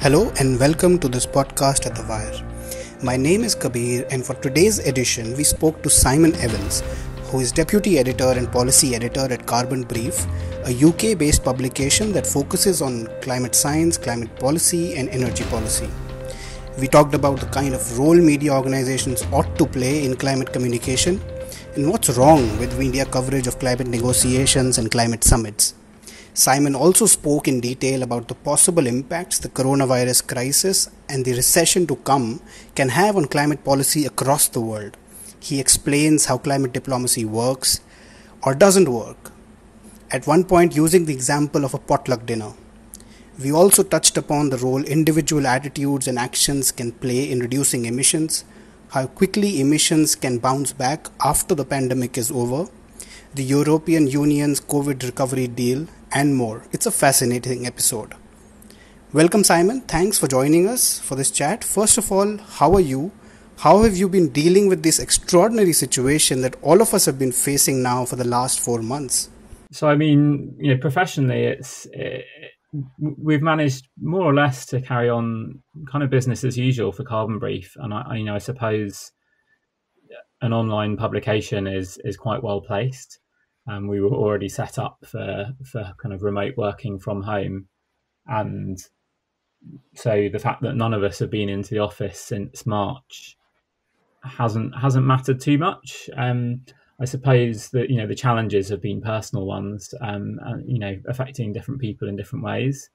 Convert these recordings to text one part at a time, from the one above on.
Hello and welcome to this podcast at The Wire. My name is Kabir, and for today's edition, we spoke to Simon Evans, who is Deputy Editor and Policy Editor at Carbon Brief, a UK based publication that focuses on climate science, climate policy, and energy policy. We talked about the kind of role media organizations ought to play in climate communication and what's wrong with media coverage of climate negotiations and climate summits. Simon also spoke in detail about the possible impacts the coronavirus crisis and the recession to come can have on climate policy across the world. He explains how climate diplomacy works or doesn't work, at one point using the example of a potluck dinner. We also touched upon the role individual attitudes and actions can play in reducing emissions, how quickly emissions can bounce back after the pandemic is over, the European Union's COVID recovery deal, and more. It's a fascinating episode. Welcome, Simon. Thanks for joining us for this chat. First of all, how are you? How have you been dealing with this extraordinary situation that all of us have been facing now for the last 4 months? So, professionally, we've managed more or less to carry on kind of business as usual for Carbon Brief, and I suppose an online publication is quite well placed. We were already set up for kind of remote working from home, and so the fact that none of us have been into the office since March hasn't mattered too much. I suppose that the challenges have been personal ones, and affecting different people in different ways.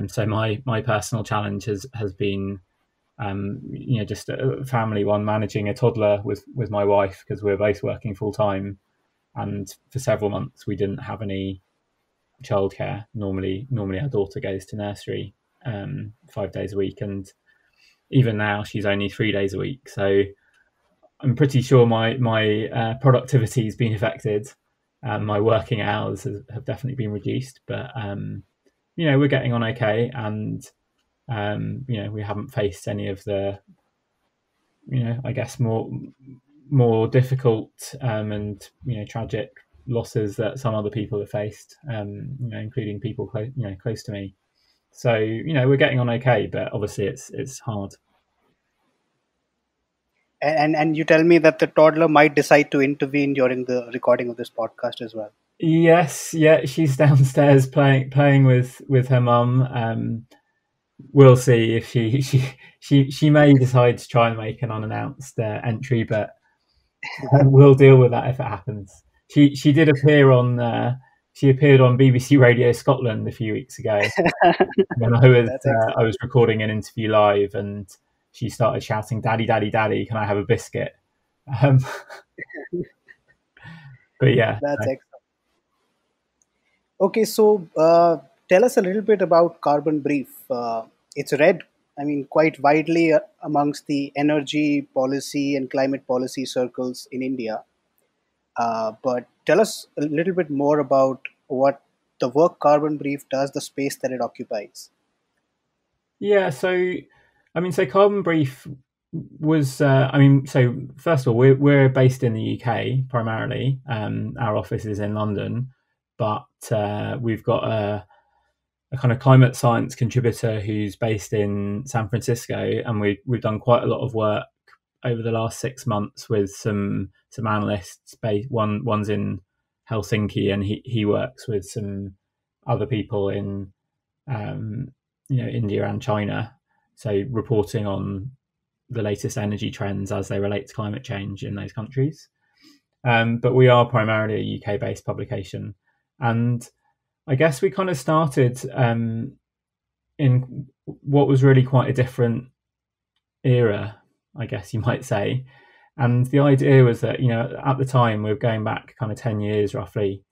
So my personal challenge has been just a family one, managing a toddler with my wife, because we're both working full time. And for several months, we didn't have any childcare. Normally our daughter goes to nursery 5 days a week, and even now she's only 3 days a week. So I'm pretty sure my productivity has been affected. My working hours have definitely been reduced, but we're getting on okay, and we haven't faced any of the I guess more difficult and tragic losses that some other people have faced, including people close to me. So we're getting on okay, but obviously it's hard. And you tell me that the toddler might decide to intervene during the recording of this podcast as well. Yes, yeah, she's downstairs playing with her mum. We'll see if she may decide to try and make an unannounced entry, but we'll deal with that if it happens. She did appear on BBC Radio Scotland a few weeks ago when I was recording an interview live, and she started shouting, "Daddy, Daddy, Daddy, can I have a biscuit?" But yeah, that's excellent. Okay, so tell us a little bit about Carbon Brief. It's read, quite widely amongst the energy policy and climate policy circles in India. But tell us a little bit more about what the work Carbon Brief does, the space that it occupies. Yeah, so Carbon Brief was, so first of all, we're based in the UK primarily. Our office is in London, but we've got a kind of climate science contributor who's based in San Francisco, and we've done quite a lot of work over the last 6 months with some analysts. One's in Helsinki, and he works with some other people in India and China, so reporting on the latest energy trends as they relate to climate change in those countries. But we are primarily a UK-based publication, and I guess we kind of started in what was really quite a different era, I guess you might say. And the idea was that, at the time, we were going back kind of 10 years roughly,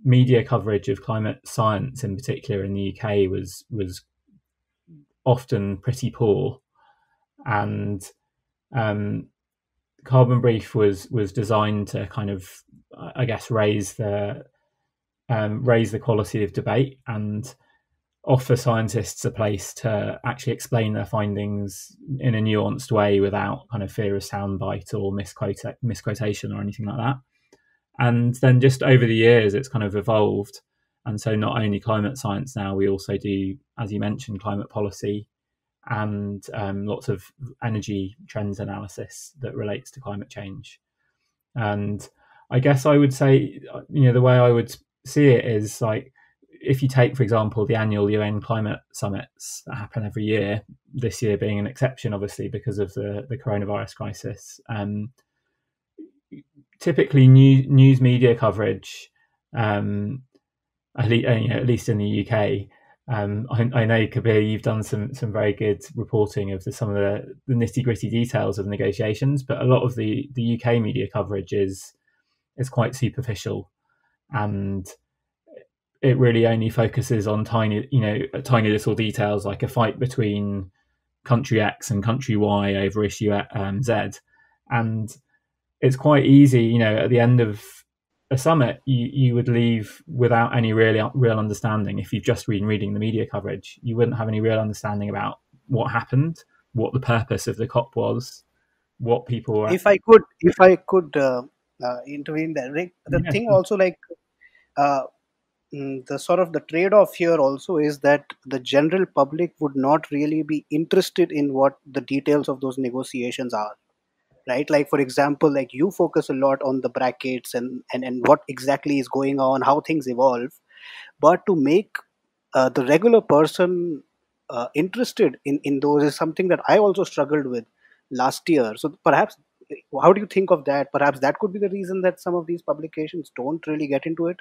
media coverage of climate science in particular in the UK was often pretty poor. And Carbon Brief was designed to kind of, I guess, raise the quality of debate and offer scientists a place to actually explain their findings in a nuanced way without kind of fear of soundbite or misquotation or anything like that. And then just over the years, it's kind of evolved. And so not only climate science now, we also do, as you mentioned, climate policy and lots of energy trends analysis that relates to climate change. And I guess I would say, the way I would see it is like, if you take, for example, the annual UN climate summits that happen every year, this year being an exception, obviously, because of the coronavirus crisis, typically news media coverage, at least in the UK, I know, Kabir, you've done some very good reporting of some of the nitty gritty details of negotiations, but a lot of the UK media coverage is quite superficial, and it really only focuses on tiny little details, like a fight between country X and country Y over issue Z, and it's quite easy, at the end of a summit, you would leave without any real understanding. If you've just been reading the media coverage, you wouldn't have any real understanding about what happened, what the purpose of the COP was, what people were. If I could intervene there, Rick, the Yeah, thing also, like, the sort of the trade-off here also is that the general public would not really be interested in what the details of those negotiations are, right? Like, for example, like, you focus a lot on the brackets and what exactly is going on, how things evolve, but to make the regular person interested in those is something that I also struggled with last year. So perhaps, how do you think of that? Perhaps that could be the reason that some of these publications don't really get into it.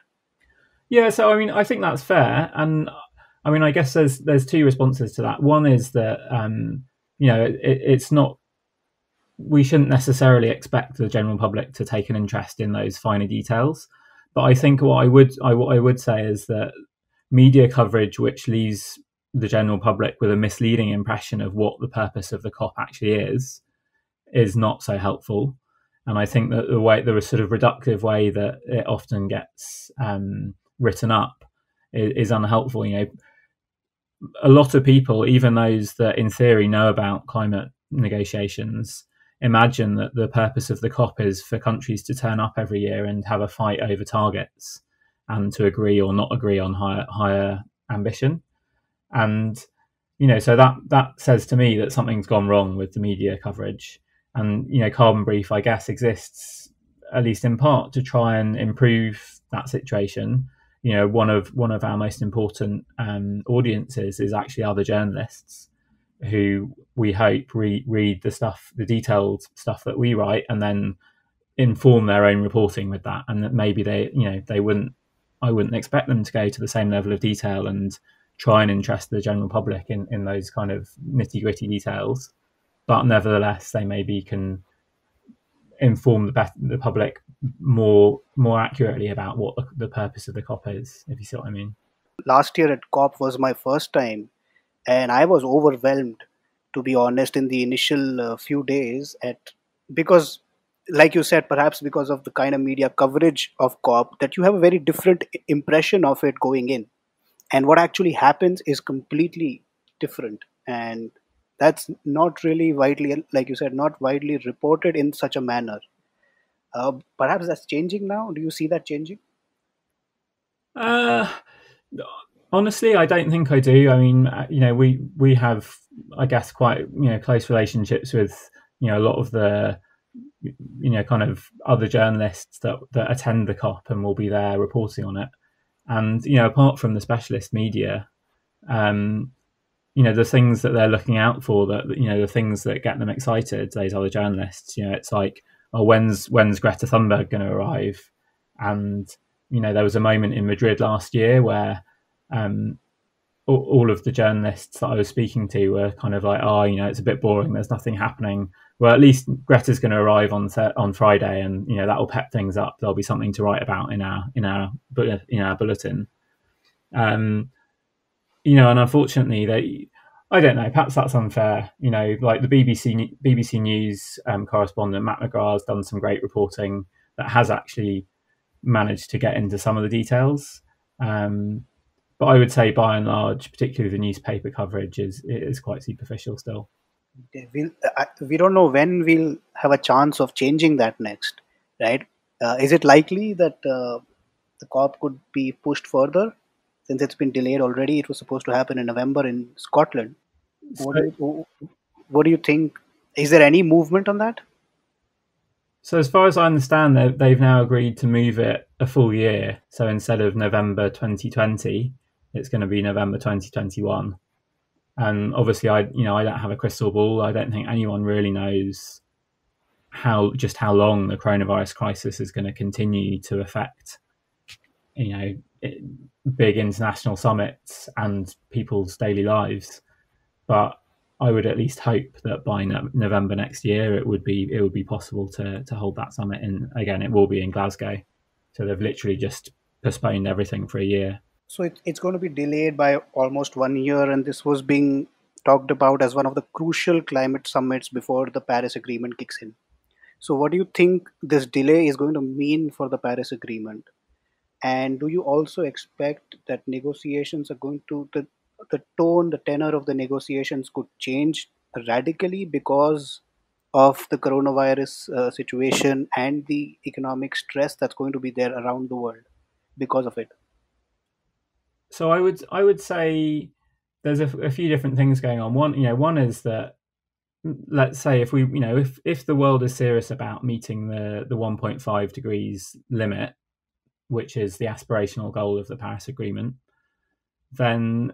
yeah. So I think that's fair, and I guess there's two responses to that. One is that it's not. We shouldn't necessarily expect the general public to take an interest in those finer details, but I think what I would say is that media coverage which leaves the general public with a misleading impression of what the purpose of the COP actually is not so helpful. And I think that the sort of reductive way that it often gets written up is unhelpful. A lot of people, even those that in theory know about climate negotiations, imagine that the purpose of the COP is for countries to turn up every year and have a fight over targets and to agree or not agree on higher ambition. And so that says to me that something's gone wrong with the media coverage. And Carbon Brief, I guess, exists at least in part to try and improve that situation. One of our most important audiences is actually other journalists who we hope read the detailed stuff that we write and then inform their own reporting with that. And that maybe I wouldn't expect them to go to the same level of detail and try and interest the general public in those kind of nitty gritty details, but nevertheless they maybe can inform the public more accurately about what the purpose of the COP is, if you see what I mean. Last year at COP was my first time, and I was overwhelmed, to be honest, in the initial few days because, like you said, perhaps because of the kind of media coverage of COP, that you have a very different impression of it going in, and what actually happens is completely different, and that's not really widely, like you said, not widely reported in such a manner. Perhaps that's changing now. Do you see that changing? Honestly, I don't think I do. We have, I guess, quite close relationships with a lot of the kind of other journalists that attend the COP and will be there reporting on it. And apart from the specialist media, the things that they're looking out for, that the things that get them excited, those other journalists, it's like, oh, when's Greta Thunberg going to arrive? And there was a moment in Madrid last year where all of the journalists that I was speaking to were kind of like, oh, it's a bit boring, there's nothing happening. Well, at least Greta's going to arrive on Friday, and that will pep things up. There'll be something to write about in our bulletin. And unfortunately, I don't know, perhaps that's unfair. Like the BBC News correspondent Matt McGrath has done some great reporting that has actually managed to get into some of the details. But I would say, by and large, particularly the newspaper coverage is quite superficial still. We don't know when we'll have a chance of changing that next, right? Is it likely that the COP could be pushed further? since it's been delayed already. It was supposed to happen in November in Scotland. What So, do you think? Is there any movement on that? so as far as I understand, they've now agreed to move it a full year. So instead of November 2020, it's going to be November 2021. And obviously, I don't have a crystal ball. I don't think anyone really knows how long the coronavirus crisis is going to continue to affect, big international summits and people's daily lives. But I would at least hope that by November next year, it would be possible to hold that summit. And again, it will be in Glasgow. So they've literally just postponed everything for a year. So it's going to be delayed by almost 1 year, and this was being talked about as one of the crucial climate summits before the Paris Agreement kicks in. So, what do you think this delay is going to mean for the Paris Agreement? And do you also expect that negotiations are going to the tone, the tenor of the negotiations could change radically because of the coronavirus situation and the economic stress that's going to be there around the world because of it? So I would say there's a few different things going on. One is that, let's say, if we if the world is serious about meeting the 1.5 degrees limit, which is the aspirational goal of the Paris Agreement, then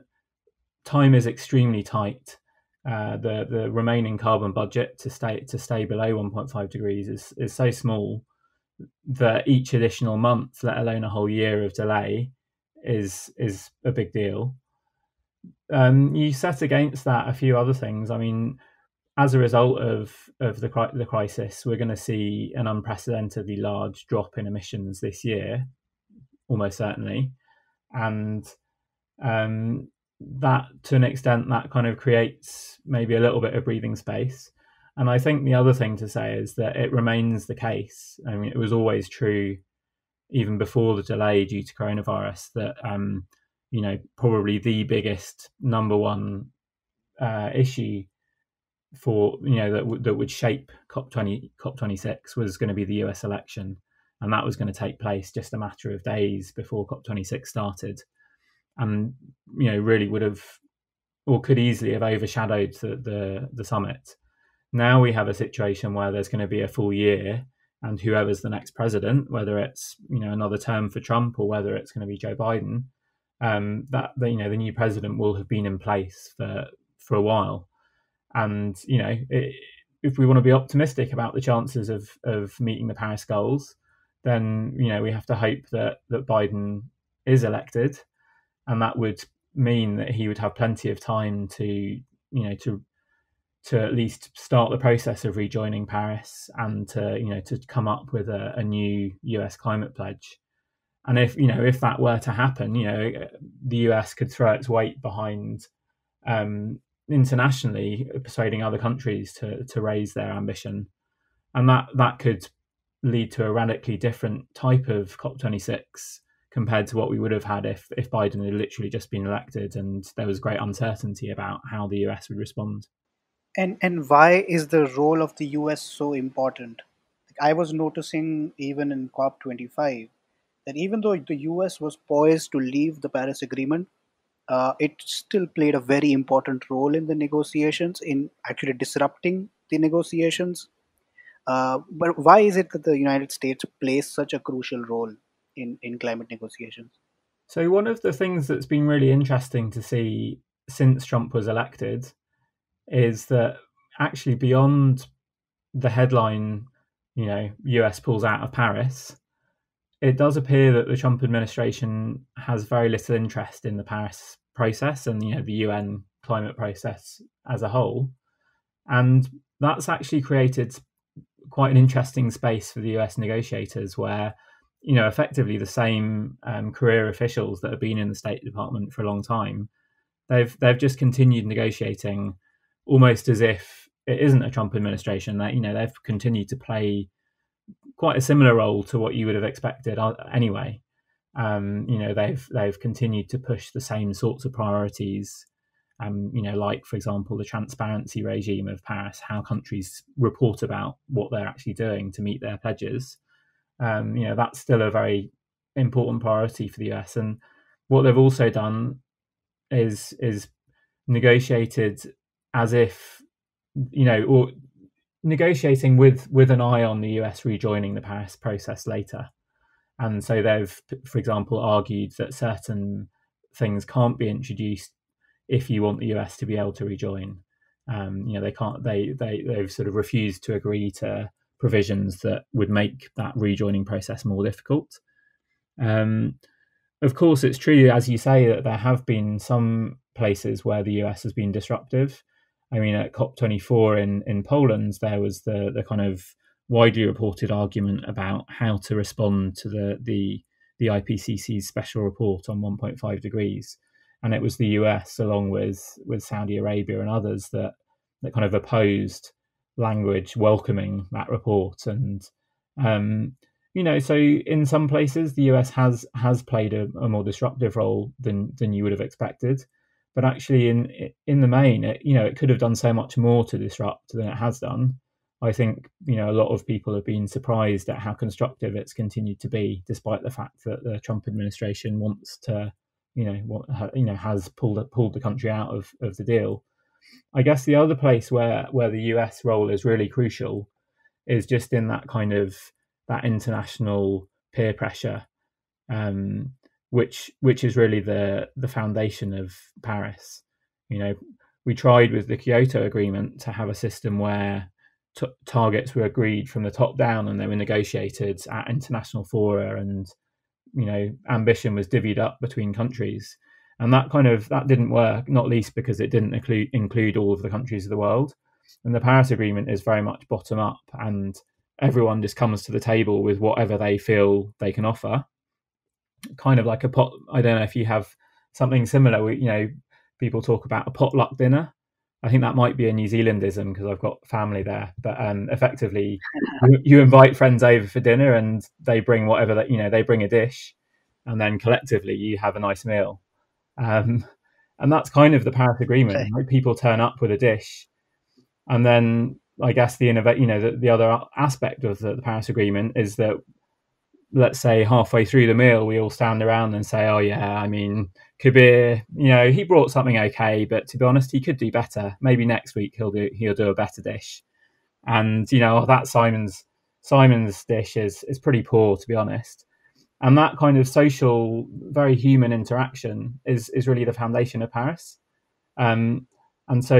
time is extremely tight. The remaining carbon budget to stay below 1.5 degrees is so small that each additional month, let alone a whole year of delay, is a big deal. You set against that a few other things. I mean, as a result of the crisis, we're going to see an unprecedentedly large drop in emissions this year, almost certainly, and that, to an extent, that kind of creates maybe a little bit of breathing space. And I think the other thing to say is that it remains the case. I mean, it was always true, even before the delay due to coronavirus, that probably the biggest number one issue for that would shape COP26 was going to be the US election, and that was going to take place just a matter of days before COP26 started, and really would have, or could easily have, overshadowed the summit. Now we have a situation where there's going to be a full year, and whoever's the next president, whether it's another term for Trump or whether it's going to be Joe Biden, that the new president will have been in place for a while. And if we want to be optimistic about the chances of meeting the Paris goals, then we have to hope that Biden is elected, and that would mean that he would have plenty of time to at least start the process of rejoining Paris and to come up with a new US climate pledge. And if that were to happen, the US could throw its weight behind internationally, persuading other countries to raise their ambition, and that could lead to a radically different type of COP26 compared to what we would have had if Biden had literally just been elected and there was great uncertainty about how the US would respond. And why is the role of the US so important? Like, I was noticing even in COP25 that even though the US was poised to leave the Paris Agreement, it still played a very important role in the negotiations, in actually disrupting the negotiations. But why is it that the United States plays such a crucial role in climate negotiations? So one of the things that's been really interesting to see since Trump was elected is that actually, beyond the headline, US pulls out of Paris, it does appear that the Trump administration has very little interest in the Paris process and the UN climate process as a whole. And that's actually created quite an interesting space for the US negotiators, where effectively the same career officials that have been in the State Department for a long time, they've just continued negotiating almost as if it isn't a Trump administration. That they've continued to play quite a similar role to what you would have expected anyway. They've continued to push the same sorts of priorities. Like, for example, the transparency regime of Paris, how countries report about what they're actually doing to meet their pledges. That's still a very important priority for the US. And what they've also done is negotiated as if, or negotiating with an eye on the US rejoining the Paris process later. And so they've, for example, argued that certain things can't be introduced if you want the US to be able to rejoin. They can't. They've sort of refused to agree to provisions that would make that rejoining process more difficult. Of course, it's true, as you say, that there have been some places where the US has been disruptive. I mean, at COP24 in Poland, there was the kind of widely reported argument about how to respond to the IPCC's special report on 1.5 degrees, and it was the US, along with Saudi Arabia and others, that kind of opposed language welcoming that report. And so in some places the US has played a more disruptive role than you would have expected, but actually in the main, it could have done so much more to disrupt than it has done. I think a lot of people have been surprised at how constructive it's continued to be, despite the fact that the Trump administration wants to, has pulled the country out of the deal. I guess the other place where the US role is really crucial is just in that kind of that international peer pressure, which is really the foundation of Paris. We tried with the Kyoto Agreement to have a system where targets were agreed from the top down and they were negotiated at international fora, and ambition was divvied up between countries. And that didn't work, not least because it didn't include all of the countries of the world. And the Paris Agreement is very much bottom up, and everyone just comes to the table with whatever they feel they can offer. Kind of like a pot. I don't know if you have something similar. People talk about a potluck dinner. I think that might be a New Zealandism because I've got family there. But effectively, you invite friends over for dinner, and they bring whatever they bring a dish, and then collectively you have a nice meal. And that's kind of the Paris Agreement. Okay. Right? People turn up with a dish, and then I guess the other aspect of the Paris Agreement is that, let's say halfway through the meal, we all stand around and say, "Oh yeah, I mean, Kabir, he brought something okay, but to be honest, he could do better. Maybe next week he'll do a better dish." And that Simon's dish is pretty poor, to be honest. And that kind of social, very human interaction is really the foundation of Paris. And so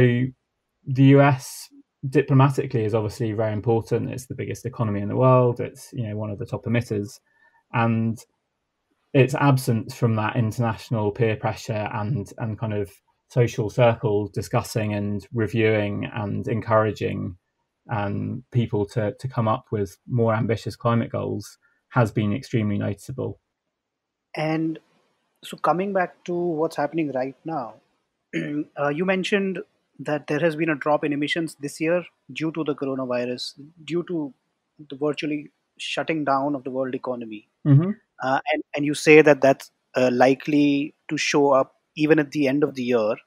the US diplomatically is obviously very important. It's the biggest economy in the world. It's one of the top emitters, and its absence from that international peer pressure and kind of social circle discussing and reviewing and encouraging people to come up with more ambitious climate goals has been extremely noticeable. And so coming back to what's happening right now, you mentioned that there has been a drop in emissions this year due to the coronavirus, due to the virtually shutting down of the world economy. Mm-hmm. And you say that that's likely to show up even at the end of the year,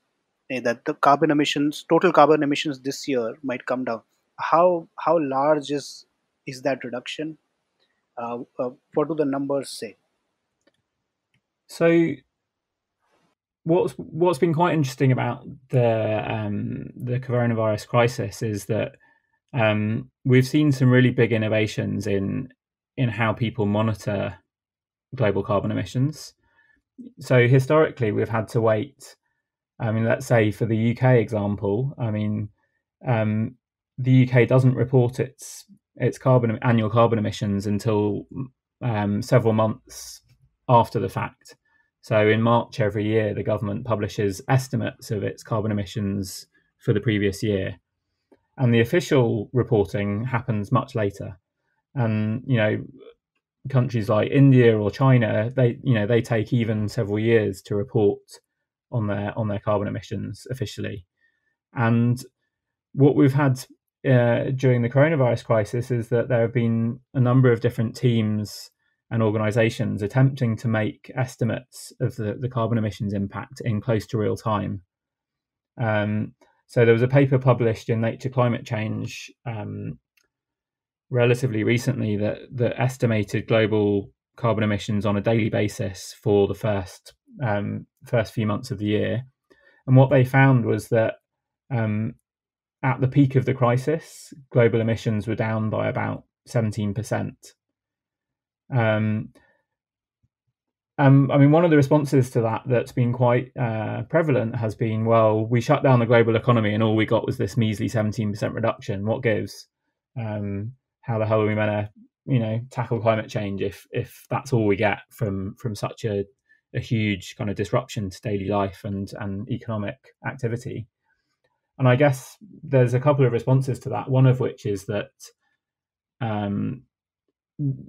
that the total carbon emissions this year might come down. How large is that reduction? What do the numbers say? So what's been quite interesting about the coronavirus crisis is that we've seen some really big innovations in how people monitor global carbon emissions. So historically, we've had to wait. I mean, let's say for the UK example, the UK doesn't report its annual carbon emissions until several months after the fact. So in March every year, the government publishes estimates of its carbon emissions for the previous year, and the official reporting happens much later. And countries like India or China, they take even several years to report on their carbon emissions officially. And what we've had during the coronavirus crisis is that there have been a number of different teams and organizations attempting to make estimates of the carbon emissions impact in close to real time. So there was a paper published in Nature Climate Change relatively recently that estimated global carbon emissions on a daily basis for the first few months of the year. And what they found was that at the peak of the crisis, global emissions were down by about 17%. I mean, one of the responses to that that's been quite prevalent has been, well, we shut down the global economy and all we got was this measly 17% reduction. What gives? How the hell are we meant to, tackle climate change if that's all we get from such a huge kind of disruption to daily life and economic activity? And I guess there's a couple of responses to that. One of which is that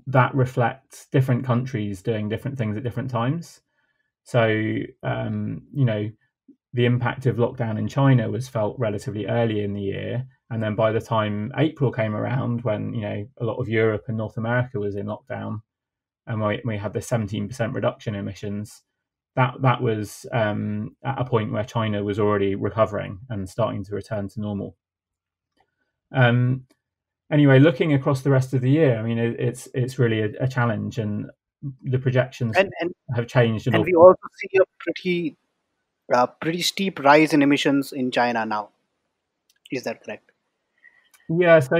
that reflects different countries doing different things at different times. So, the impact of lockdown in China was felt relatively early in the year. And then by the time April came around, when, a lot of Europe and North America was in lockdown, and we had this 17% reduction in emissions, that was at a point where China was already recovering and starting to return to normal. Anyway, looking across the rest of the year, I mean, it's really a challenge, and the projections have changed. And we also see a pretty steep rise in emissions in China now. Is that correct? Yeah. So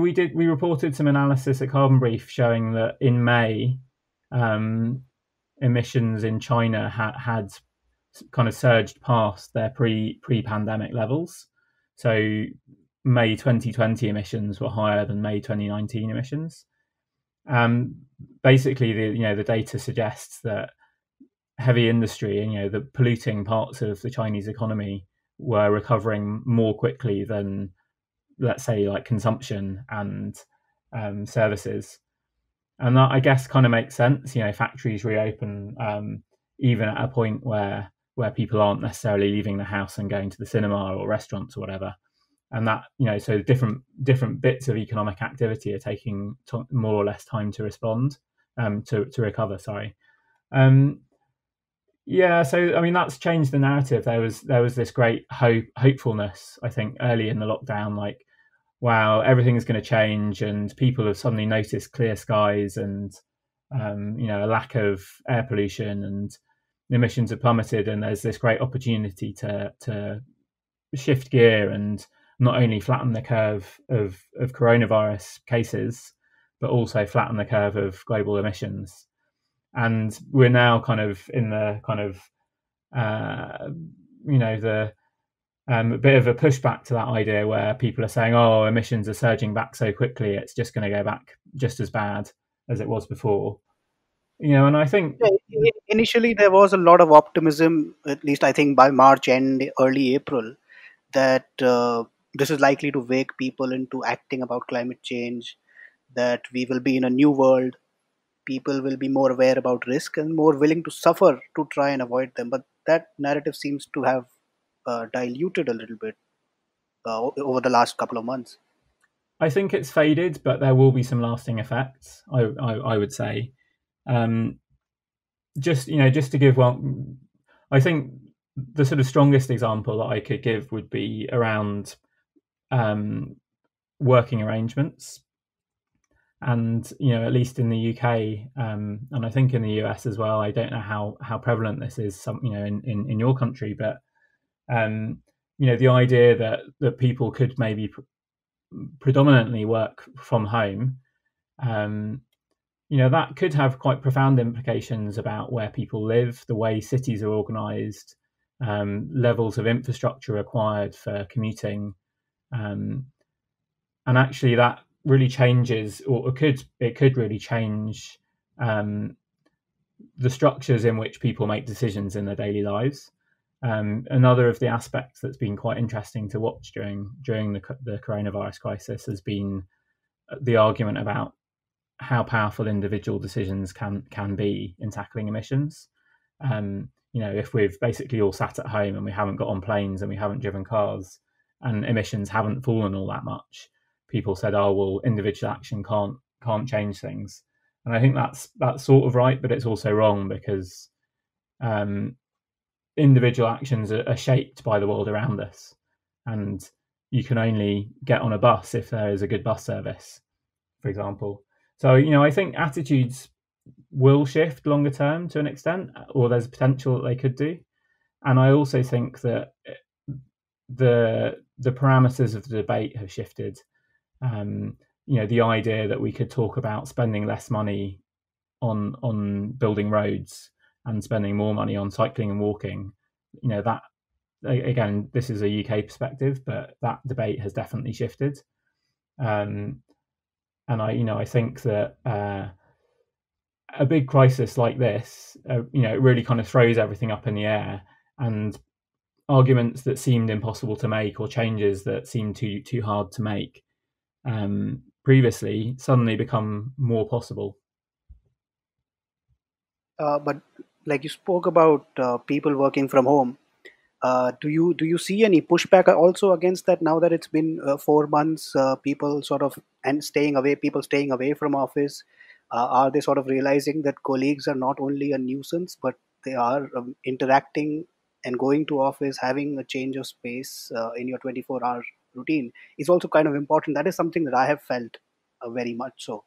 we reported some analysis at Carbon Brief showing that in May, emissions in China had kind of surged past their pre-pandemic levels. So May 2020 emissions were higher than May 2019 emissions. Basically, the data suggests that heavy industry and the polluting parts of the Chinese economy were recovering more quickly than, let's say, like consumption and services. And that, I guess, kind of makes sense. Factories reopen even at a point where people aren't necessarily leaving the house and going to the cinema or restaurants or whatever. And that, so different bits of economic activity are taking more or less time to respond, to recover. Sorry. Yeah. So, I mean, that's changed the narrative. There was this great hopefulness, I think, early in the lockdown, like, wow, everything's going to change, and people have suddenly noticed clear skies and a lack of air pollution, and emissions have plummeted, and there's this great opportunity to shift gear and not only flatten the curve of coronavirus cases, but also flatten the curve of global emissions. And we're now kind of in the kind of a bit of a pushback to that idea, where people are saying, oh, emissions are surging back so quickly, it's just going to go back just as bad as it was before. And I think initially there was a lot of optimism, at least I think by March and early April, that this is likely to wake people into acting about climate change, that we will be in a new world, people will be more aware about risk and more willing to suffer to try and avoid them. But that narrative seems to have diluted a little bit over the last couple of months. I think it's faded, but there will be some lasting effects, I would say. Just to give one, I think the sort of strongest example that I could give would be around working arrangements. And at least in the UK, and I think in the US as well, I don't know how prevalent this is, in your country, but the idea that people could maybe predominantly work from home, that could have quite profound implications about where people live, the way cities are organised, levels of infrastructure required for commuting, and actually that really changes, or it could really change the structures in which people make decisions in their daily lives. Another of the aspects that's been quite interesting to watch during the coronavirus crisis has been the argument about how powerful individual decisions can be in tackling emissions. If we've basically all sat at home and we haven't got on planes and we haven't driven cars and emissions haven't fallen all that much, people said, oh, well, individual action can't change things. And I think that's sort of right, but it's also wrong, because individual actions are shaped by the world around us, and you can only get on a bus if there is a good bus service, for example. So I think attitudes will shift longer term to an extent, or there's potential that they could do. And I also think that the parameters of the debate have shifted. The idea that we could talk about spending less money on building roads and spending more money on cycling and walking, that, again, this is a UK perspective, but that debate has definitely shifted. And I think that a big crisis like this, it really kind of throws everything up in the air, and arguments that seemed impossible to make, or changes that seemed too hard to make previously, suddenly become more possible. But like you spoke about people working from home, do you see any pushback also against that now that it's been 4 months? People sort of people staying away from office. Are they sort of realizing that colleagues are not only a nuisance, but they are interacting and going to office, having a change of space in your 24-hour routine is also kind of important. That is something that I have felt very much so.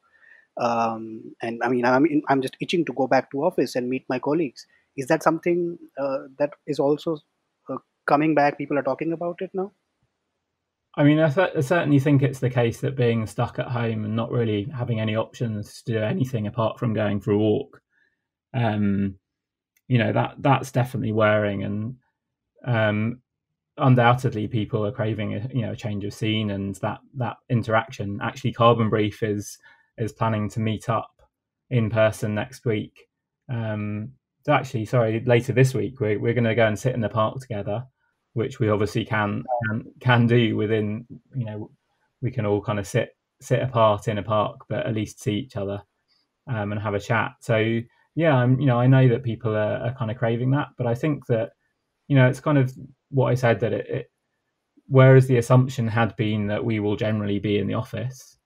And I mean, I'm just itching to go back to office and meet my colleagues. Is that something that is also coming back? People are talking about it now. I mean, I certainly think it's the case that being stuck at home and not really having any options to do anything apart from going for a walk, that's definitely wearing, and undoubtedly people are craving a change of scene and that interaction. Actually, Carbon Brief is planning to meet up in person next week. Later this week, we're going to go and sit in the park together, which we obviously can do within, we can all kind of sit apart in a park, but at least see each other and have a chat. So yeah, I know that people are kind of craving that, but I think that, it's kind of what I said, that it whereas the assumption had been that we will generally be in the office,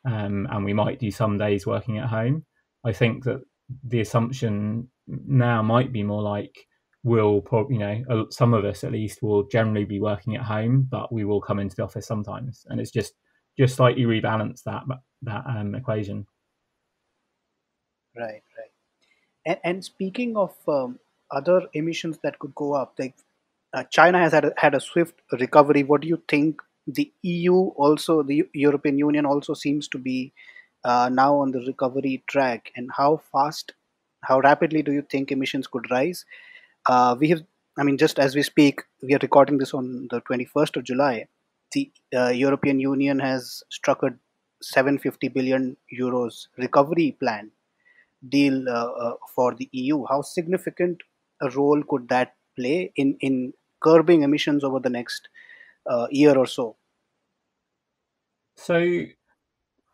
and we might do some days working at home, I think that the assumption now might be more like we'll probably, some of us at least will generally be working at home, but we will come into the office sometimes, and it's just slightly rebalance that equation. Right. And speaking of other emissions that could go up, like China has had a swift recovery. What do you think? The EU also, the European Union also seems to be now on the recovery track. And how rapidly do you think emissions could rise? Just as we speak, we are recording this on the 21st of July. The European Union has struck a 750 billion euros recovery plan deal for the EU. How significant a role could that play in curbing emissions over the next year or so? So,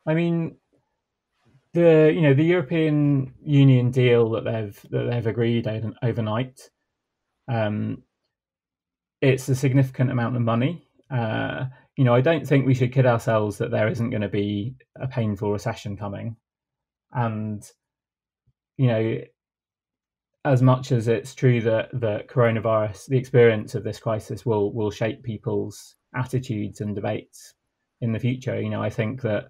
I mean, the European Union deal that they've agreed overnight, it's a significant amount of money. I don't think we should kid ourselves that there isn't going to be a painful recession coming, and as much as it's true that the coronavirus, the experience of this crisis, will shape people's attitudes and debates in the future, I think that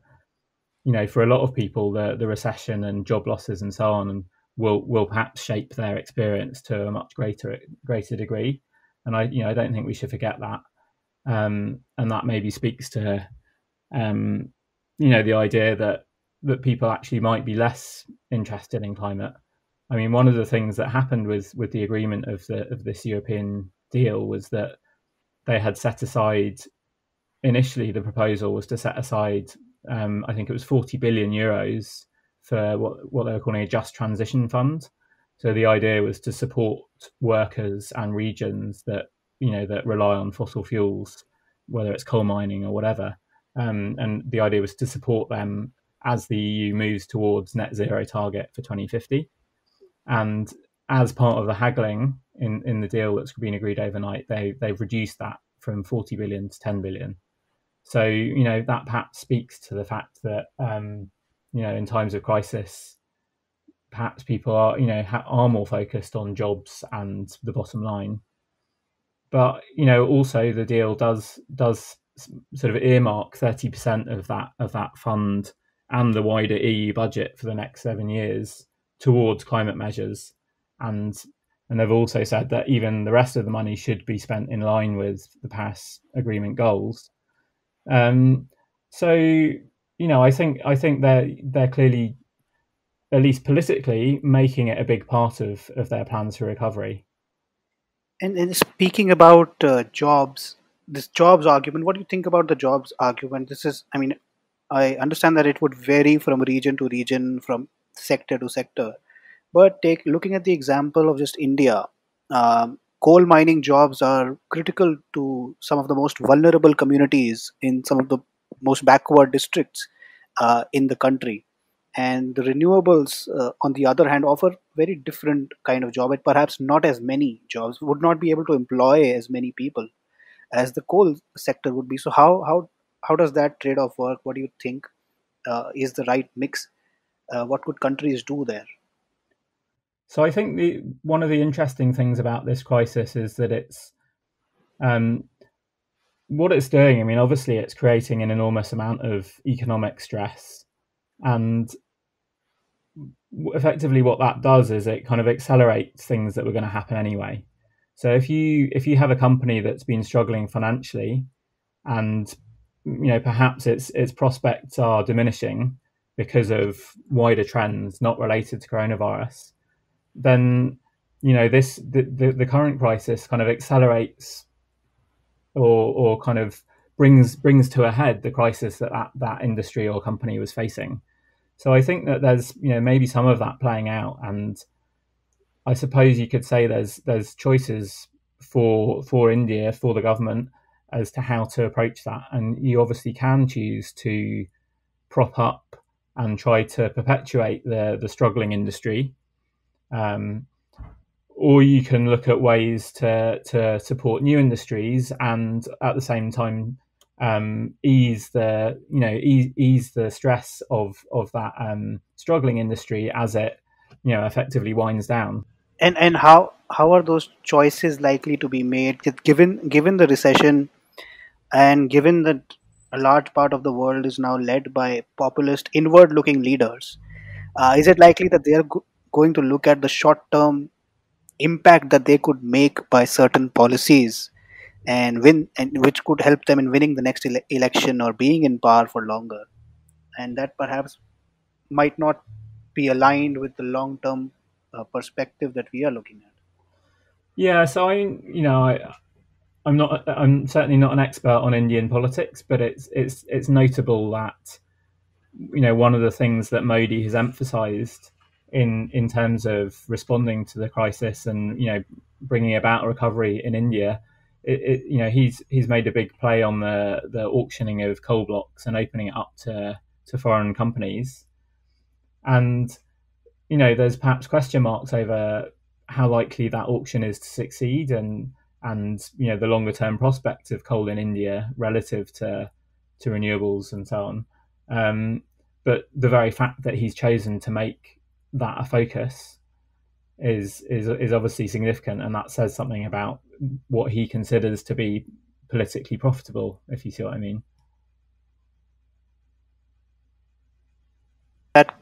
for a lot of people, the recession and job losses and so on will perhaps shape their experience to a much greater degree, and I don't think we should forget that, and that maybe speaks to the idea that people actually might be less interested in climate. I mean, one of the things that happened with the agreement of this European deal was that they had set aside, initially the proposal was to set aside, I think it was 40 billion euros for what they were calling a just transition fund. So the idea was to support workers and regions that rely on fossil fuels, whether it's coal mining or whatever. And the idea was to support them as the EU moves towards net zero target for 2050. And as part of the haggling in the deal that's been agreed overnight, they've reduced that from 40 billion to 10 billion. So, that perhaps speaks to the fact that, in times of crisis, perhaps people are more focused on jobs and the bottom line. But, also the deal does sort of earmark 30% of that fund and the wider EU budget for the next 7 years towards climate measures, and they've also said that even the rest of the money should be spent in line with the Paris Agreement goals. So I think they're clearly, at least politically, making it a big part of their plans for recovery. And speaking about jobs, this jobs argument, what do you think about the jobs argument? This is, I mean, I understand that it would vary from region to region, from sector to sector. But take looking at the example of just India, coal mining jobs are critical to some of the most vulnerable communities in some of the most backward districts in the country. And the renewables, on the other hand, offer very different kind of job. And perhaps not as many jobs, would not be able to employ as many people as the coal sector would be. So how does that trade off work? What do you think is the right mix? What could countries do there? So I think one of the interesting things about this crisis is that it's um, what it's doing. I mean, obviously, it's creating an enormous amount of economic stress, and effectively, what that does is it kind of accelerates things that were going to happen anyway. So if you have a company that's been struggling financially, and perhaps its prospects are diminishing because of wider trends not related to coronavirus, then the current crisis kind of accelerates or kind of brings to a head the crisis that industry or company was facing. So I think that there's maybe some of that playing out, and I suppose you could say there's choices for India, for the government, as to how to approach that, and you obviously can choose to prop up and try to perpetuate the struggling industry, um, or you can look at ways to support new industries and at the same time ease the stress of that struggling industry as it effectively winds down. And how are those choices likely to be made, given the recession, and given that a large part of the world is now led by populist inward looking leaders? Is it likely that they are going to look at the short term impact that they could make by certain policies and win, and which could help them in winning the next election or being in power for longer, and that perhaps might not be aligned with the long term perspective that we are looking at? Yeah, so I'm certainly not an expert on Indian politics, but it's notable that one of the things that Modi has emphasized in terms of responding to the crisis and bringing about a recovery in India, he's made a big play on the auctioning of coal blocks and opening it up to foreign companies, and there's perhaps question marks over how likely that auction is to succeed, and the longer term prospects of coal in India relative to renewables and so on. But the very fact that he's chosen to make that a focus is obviously significant, and that says something about what he considers to be politically profitable, if you see what I mean. That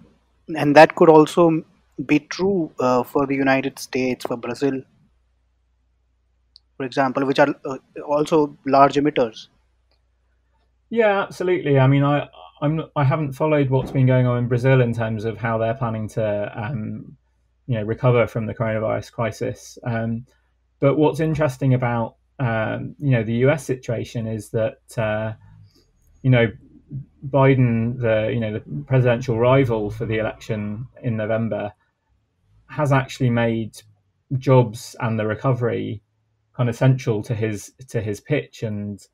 and that could also be true for the United States, for Brazil, for example, which are also large emitters. Yeah, absolutely. I mean, I haven't followed what's been going on in Brazil in terms of how they're planning to recover from the coronavirus crisis. But what's interesting about the US situation is that Biden, the presidential rival for the election in November, has actually made jobs and the recovery kind of central to his pitch, and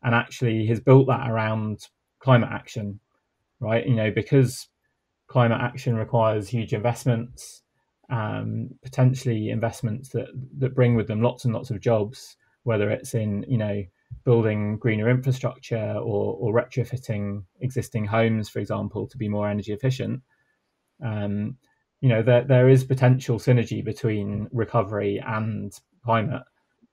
actually has built that around climate action, right? Because climate action requires huge investments, potentially investments that bring with them lots and lots of jobs, whether it's in building greener infrastructure or retrofitting existing homes, for example, to be more energy efficient. Um, there is potential synergy between recovery and climate,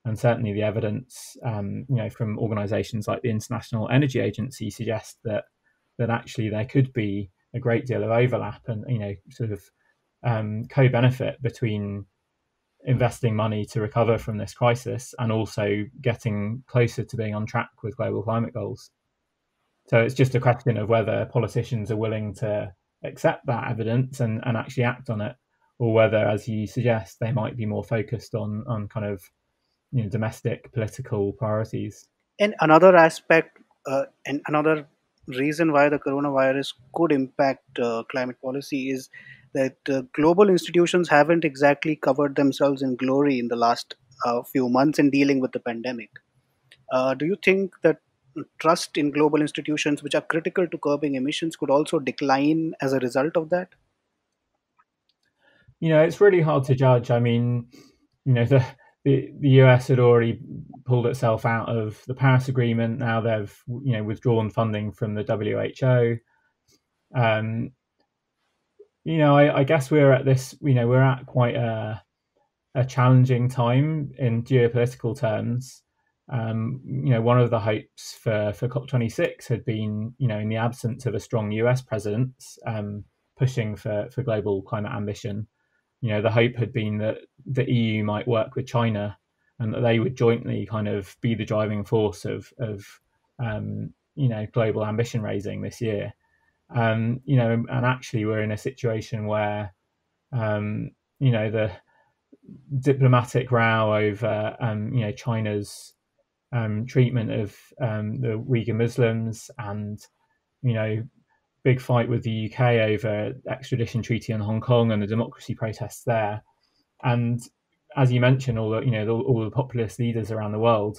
and certainly the evidence, from organisations like the International Energy Agency suggests that actually there could be a great deal of overlap, and sort of co-benefit between investing money to recover from this crisis and also getting closer to being on track with global climate goals. So it's just a question of whether politicians are willing to accept that evidence and actually act on it, or whether, as you suggest, they might be more focused on kind of domestic political priorities. And another aspect, and another reason why the coronavirus could impact climate policy is that global institutions haven't exactly covered themselves in glory in the last few months in dealing with the pandemic. Do you think that trust in global institutions, which are critical to curbing emissions, could also decline as a result of that? It's really hard to judge. I mean, the US had already pulled itself out of the Paris Agreement. Now they've withdrawn funding from the WHO. I guess we're at this. We're at quite a challenging time in geopolitical terms. One of the hopes for COP26 had been, in the absence of a strong US president pushing for global climate ambition, the hope had been that the EU might work with China and that they would jointly kind of be the driving force of global ambition raising this year. And actually we're in a situation where, the diplomatic row over, China's treatment of the Uyghur Muslims and, big fight with the UK over extradition treaty on Hong Kong and the democracy protests there. And as you mentioned, all the populist leaders around the world.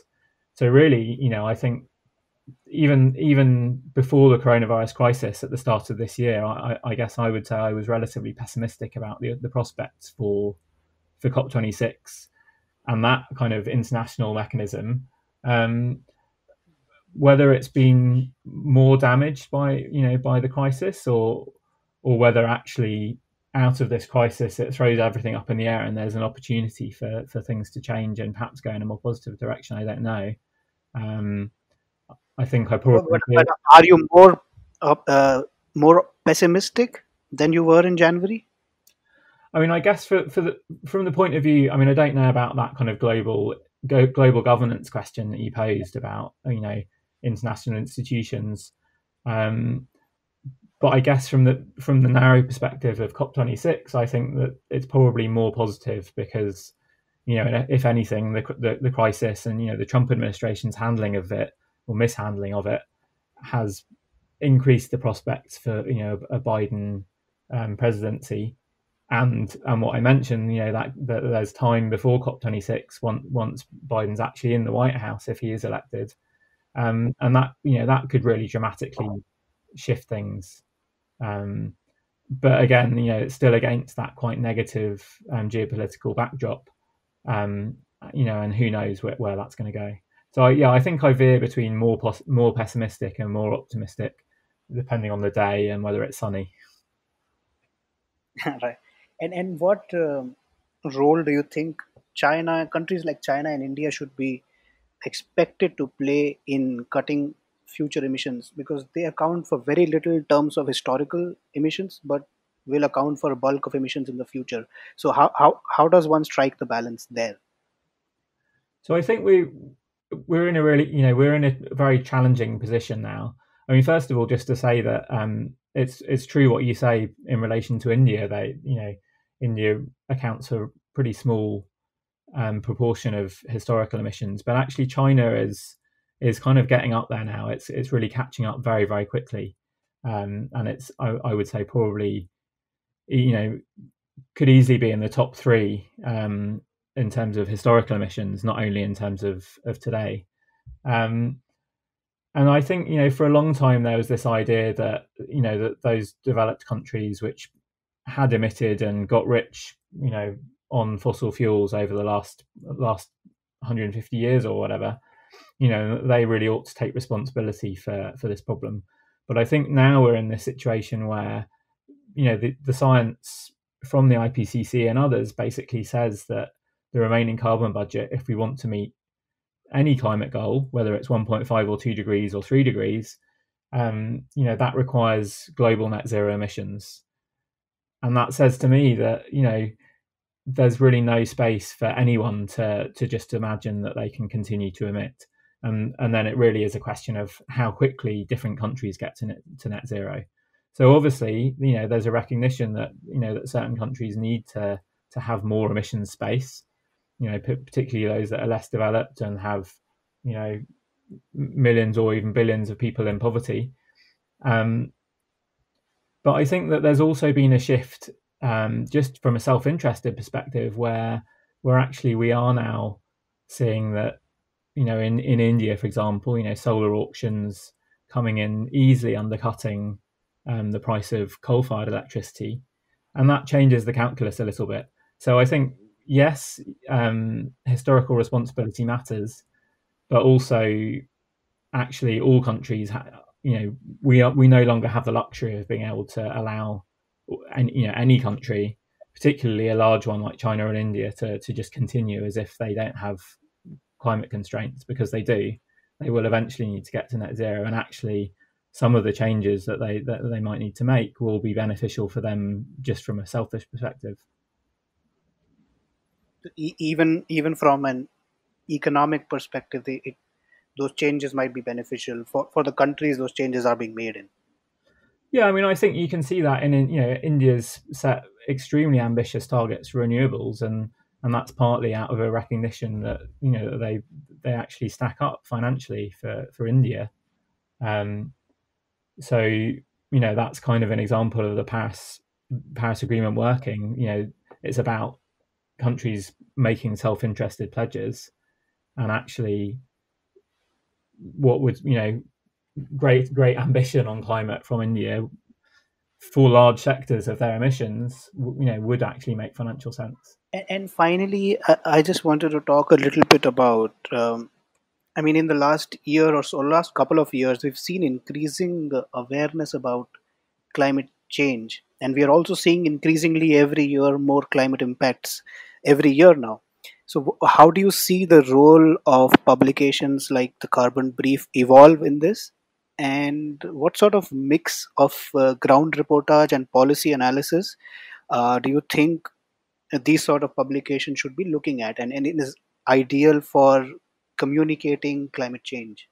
So really, I think even before the coronavirus crisis at the start of this year, I guess I would say I was relatively pessimistic about the prospects for COP26 and that kind of international mechanism. Whether it's been more damaged by the crisis or whether actually out of this crisis it throws everything up in the air and there's an opportunity for things to change and perhaps go in a more positive direction, I don't know. I think I probably But are you more pessimistic than you were in January? I mean, I guess from the point of view, I mean, I don't know about that kind of global governance question that you posed about, international institutions. But I guess from the narrow perspective of COP26, I think that it's probably more positive because, if anything, the crisis and the Trump administration's handling of it or mishandling of it has increased the prospects for a Biden presidency. And what I mentioned, that there's time before COP26 once Biden's actually in the White House if he is elected, and that could really dramatically shift things. But again, it's still against that quite negative geopolitical backdrop, and who knows where that's going to go. So I think I veer between more pessimistic and more optimistic, depending on the day and whether it's sunny. Right. And what role do you think countries like China and India should be expected to play in cutting future emissions? Because they account for very little in terms of historical emissions, but will account for a bulk of emissions in the future. So how does one strike the balance there? So I think we're in a really, we're in a very challenging position now. I mean, first of all, just to say that it's true what you say in relation to India. India accounts for a pretty small proportion of historical emissions, but actually China is kind of getting up there now. It's really catching up very, very quickly, and it's I would say probably could easily be in the top three in terms of historical emissions, not only in terms of today. And I think, for a long time there was this idea that, that those developed countries which had emitted and got rich, on fossil fuels over the last 150 years or whatever, they really ought to take responsibility for this problem. But I think now we're in this situation where, the science from the IPCC and others basically says that the remaining carbon budget, if we want to meet any climate goal, whether it's 1.5 or 2 degrees or 3 degrees, that requires global net zero emissions. And that says to me that, there's really no space for anyone to just imagine that they can continue to emit. And then it really is a question of how quickly different countries get to net zero. So obviously, there's a recognition that, that certain countries need to have more emissions space, particularly those that are less developed and have, millions or even billions of people in poverty. But I think that there's also been a shift, just from a self-interested perspective, where we are now seeing that, in India, for example, solar auctions coming in easily undercutting the price of coal-fired electricity, and that changes the calculus a little bit. So I think, yes, historical responsibility matters, but also actually all countries, we no longer have the luxury of being able to allow any country, particularly a large one like China and India, to just continue as if they don't have climate constraints, because they do. They will eventually need to get to net zero, and actually some of the changes that they might need to make will be beneficial for them just from a selfish perspective. Even from an economic perspective, those changes might be beneficial for the countries those changes are being made in. Yeah, I mean, I think you can see that in India's set extremely ambitious targets for renewables, and that's partly out of a recognition that they actually stack up financially for India. So that's kind of an example of the Paris Agreement working. It's about countries making self-interested pledges, and actually what would great ambition on climate from India for large sectors of their emissions, would actually make financial sense. And finally, I just wanted to talk a little bit about. I mean, in the last year or so, last couple of years, we've seen increasing awareness about climate change, and we are also seeing increasingly every year more climate impacts every year now. So, how do you see the role of publications like the Carbon Brief evolve in this? And what sort of mix of ground reportage and policy analysis do you think these sort of publications should be looking at, and it is ideal for communicating climate change?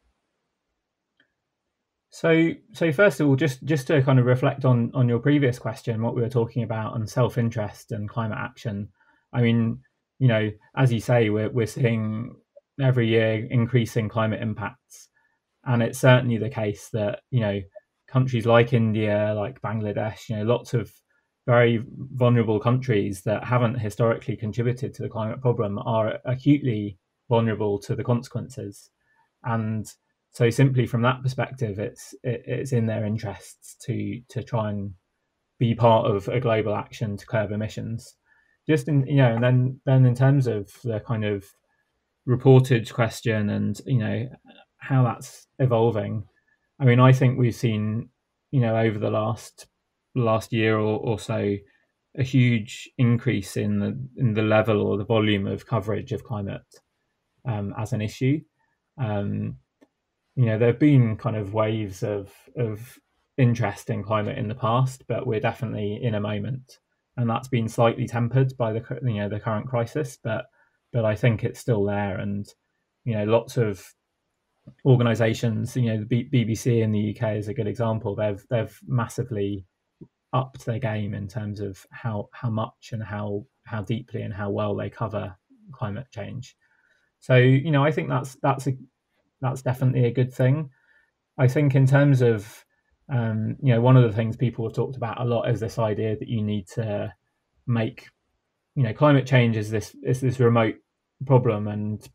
So first of all, just to kind of reflect on your previous question, what we were talking about on self-interest and climate action. I mean, as you say, we're seeing every year increasing climate impacts, and it's certainly the case that countries like India, like Bangladesh, lots of very vulnerable countries that haven't historically contributed to the climate problem are acutely vulnerable to the consequences. And so simply from that perspective, it's in their interests to try and be part of a global action to curb emissions. Just in and then in terms of the kind of reportage question and how that's evolving, I mean, I think we've seen over the last year or so a huge increase in the level or the volume of coverage of climate as an issue. There have been kind of waves of interest in climate in the past, but we're definitely in a moment, and that's been slightly tempered by the current crisis. But I think it's still there, and lots of organisations, the BBC in the UK is a good example. They've massively upped their game in terms of how much and how deeply and how well they cover climate change. So I think that's definitely a good thing. I think in terms of one of the things people have talked about a lot is this idea that you need to make climate change is this remote problem, and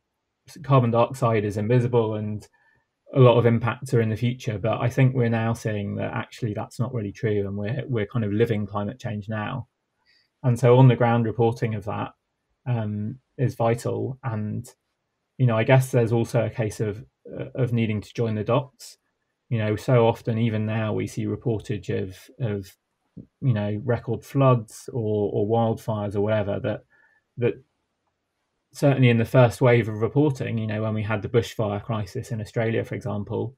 carbon dioxide is invisible, and a lot of impacts are in the future. But I think we're now seeing that actually that's not really true, and we're kind of living climate change now. And so on the ground reporting of that is vital. And I guess there's also a case of needing to join the dots. So often, even now, we see reportage of record floods or wildfires or whatever that certainly in the first wave of reporting, when we had the bushfire crisis in Australia, for example,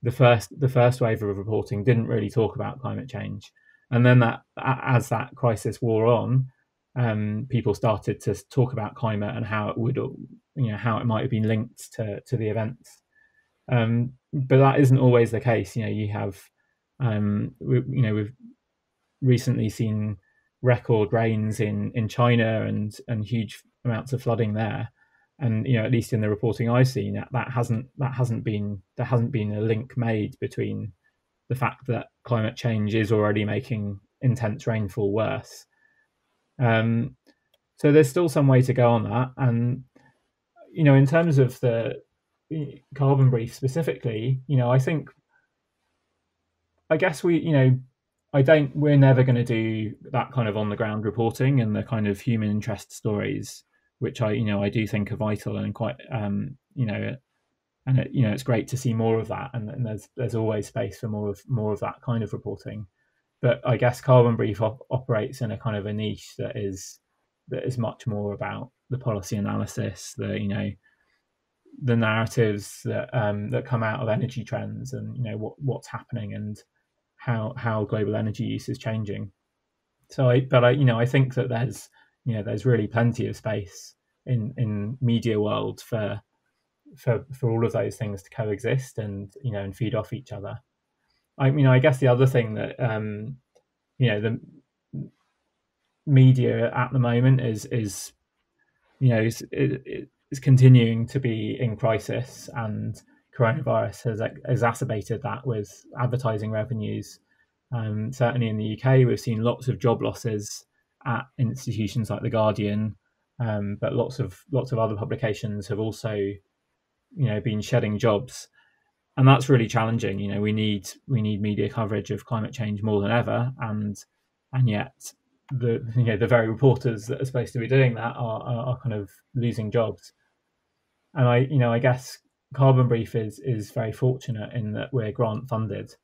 the first wave of reporting didn't really talk about climate change. And then that, as that crisis wore on, people started to talk about climate and how it would, how it might have been linked to the events. But that isn't always the case. You have, we've recently seen record rains in China and huge amounts of flooding there. And at least in the reporting I've seen, that hasn't been a link made between the fact that climate change is already making intense rainfall worse. So there's still some way to go on that. And in terms of the carbon brief specifically, I guess we're never going to do that kind of on the ground reporting and the kind of human interest stories, which I do think are vital and quite, and it's great to see more of that. And there's always space for more of that kind of reporting. But I guess Carbon Brief operates in a kind of a niche that is much more about the policy analysis, the narratives that come out of energy trends, and what's happening and how global energy use is changing. So I think that there's really plenty of space in media world for all of those things to coexist and feed off each other. I guess the other thing that the media at the moment is continuing to be in crisis, and coronavirus has exacerbated that with advertising revenues. Certainly in the UK, we've seen lots of job losses at institutions like The Guardian, but lots of other publications have also been shedding jobs, and that's really challenging. We need media coverage of climate change more than ever, and yet the very reporters that are supposed to be doing that are kind of losing jobs. And I guess Carbon Brief is very fortunate in that we're grant funded,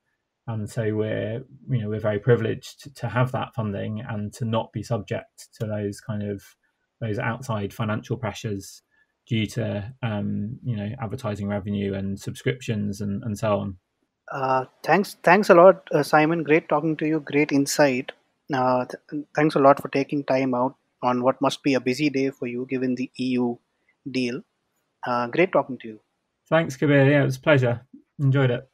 and so we're very privileged to have that funding and to not be subject to those outside financial pressures due to advertising revenue and subscriptions and so on. Thanks a lot, Simon. Great talking to you. Great insight. Thanks a lot for taking time out on what must be a busy day for you, given the EU deal. Great talking to you. Thanks, Kabir. Yeah, it was a pleasure. Enjoyed it.